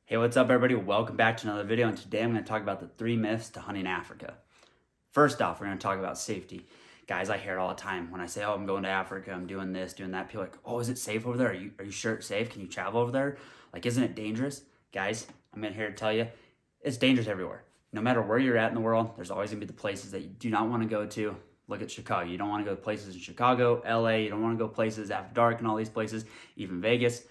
Hey, what's up everybody? Welcome back to another video, and today I'm going to talk about the 3 myths to hunting Africa. First off, we're going to talk about safety. Guys, I hear it all the time when I say, oh, I'm going to Africa, I'm doing this, doing that. People are like, oh, is it safe over there? Are you sure it's safe? Can you travel over there? Like, isn't it dangerous? Guys, I'm here to tell you, it's dangerous everywhere. No matter where you're at in the world, there's always going to be the places that you do not want to go to. Look at Chicago. You don't want to go to places in Chicago, LA. You don't want to go places after dark and all these places, even Vegas.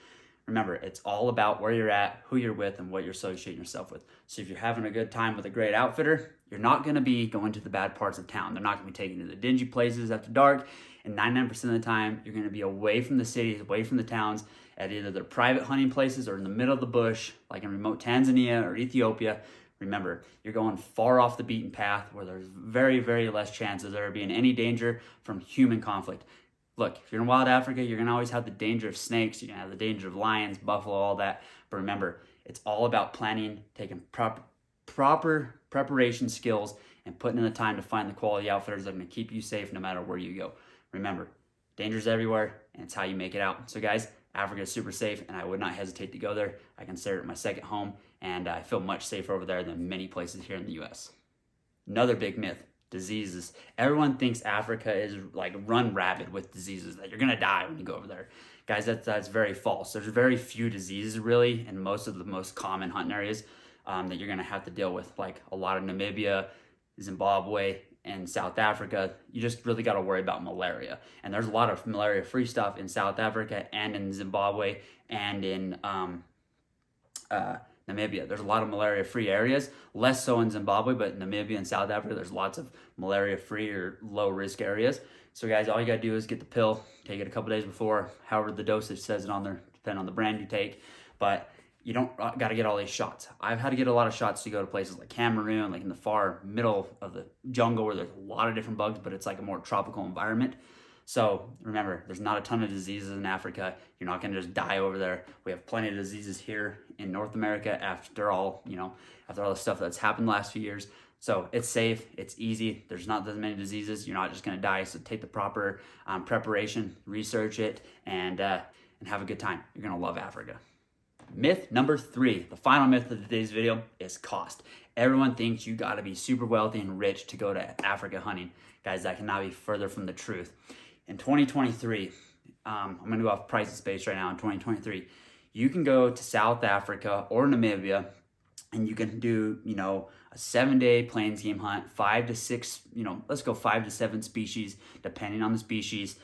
Remember, it's all about where you're at, who you're with, and what you're associating yourself with. So if you're having a good time with a great outfitter, you're not going to be going to the bad parts of town. They're not going to be taking you to the dingy places after dark. And 99% of the time, you're going to be away from the cities, away from the towns, at either their private hunting places or in the middle of the bush, like in remote Tanzania or Ethiopia. Remember, you're going far off the beaten path where there's very, very less chances of there being any danger from human conflict. Look, if you're in wild Africa, you're going to always have the danger of snakes, you're going to have the danger of lions, buffalo, all that. But remember, it's all about planning, taking proper preparation skills, and putting in the time to find the quality outfitters that are going to keep you safe no matter where you go. Remember, danger's everywhere, and it's how you make it out. So guys, Africa is super safe, and I would not hesitate to go there. I consider it my second home, and I feel much safer over there than many places here in the U.S. Another big myth. Diseases. Everyone thinks Africa is like run rabid with diseases, that you're gonna die when you go over there. Guys, that's very false. There's very few diseases really in most of the most common hunting areas that you're gonna have to deal with, like a lot of Namibia, Zimbabwe, and South Africa. You just really got to worry about malaria, and there's a lot of malaria-free stuff in South Africa and in Zimbabwe and in Namibia. There's a lot of malaria-free areas, less so in Zimbabwe, but Namibia and South Africa, there's lots of malaria-free or low-risk areas. So guys, all you gotta do is get the pill, take it a couple days before, however the dosage says it on there, depending on the brand you take, but you don't gotta get all these shots. I've had to get a lot of shots to go to places like Cameroon, like in the far middle of the jungle where there's a lot of different bugs, but it's like a more tropical environment. So remember, there's not a ton of diseases in Africa. You're not going to just die over there. We have plenty of diseases here in North America after all, after all the stuff that's happened the last few years. So it's safe, it's easy. There's not that many diseases. You're not just going to die. So take the proper preparation, research it, and have a good time. You're going to love Africa. Myth number 3, the final myth of today's video, is cost. Everyone thinks you got to be super wealthy and rich to go to Africa hunting. Guys, that cannot be further from the truth. In 2023, I'm going to go off price of space right now. In 2023, you can go to South Africa or Namibia, and you can do, a 7-day plains game hunt, 5 to 6, let's go 5 to 7 species, depending on the species,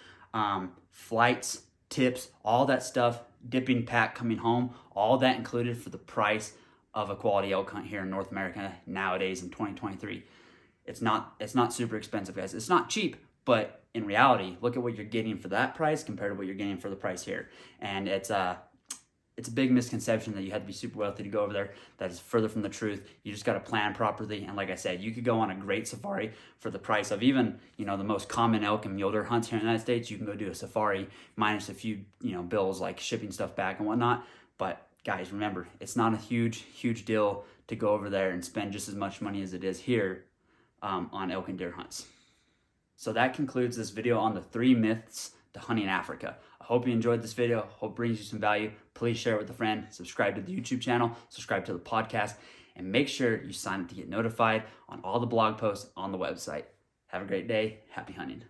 flights, tips, all that stuff, dipping pack coming home, all that included for the price of a quality elk hunt here in North America nowadays in 2023. It's not super expensive, guys. It's not cheap, but in reality, look at what you're getting for that price compared to what you're getting for the price here. And it's a big misconception that you have to be super wealthy to go over there. That is further from the truth. You just got to plan properly. And like I said, you could go on a great safari for the price of even, the most common elk and mule deer hunts here in the United States. You can go do a safari minus a few, bills like shipping stuff back and whatnot. But guys, remember, it's not a huge deal to go over there and spend just as much money as it is here on elk and deer hunts. So that concludes this video on the 3 myths to hunting Africa. I hope you enjoyed this video. Hope it brings you some value. Please share it with a friend. Subscribe to the YouTube channel. Subscribe to the podcast. And make sure you sign up to get notified on all the blog posts on the website. Have a great day. Happy hunting.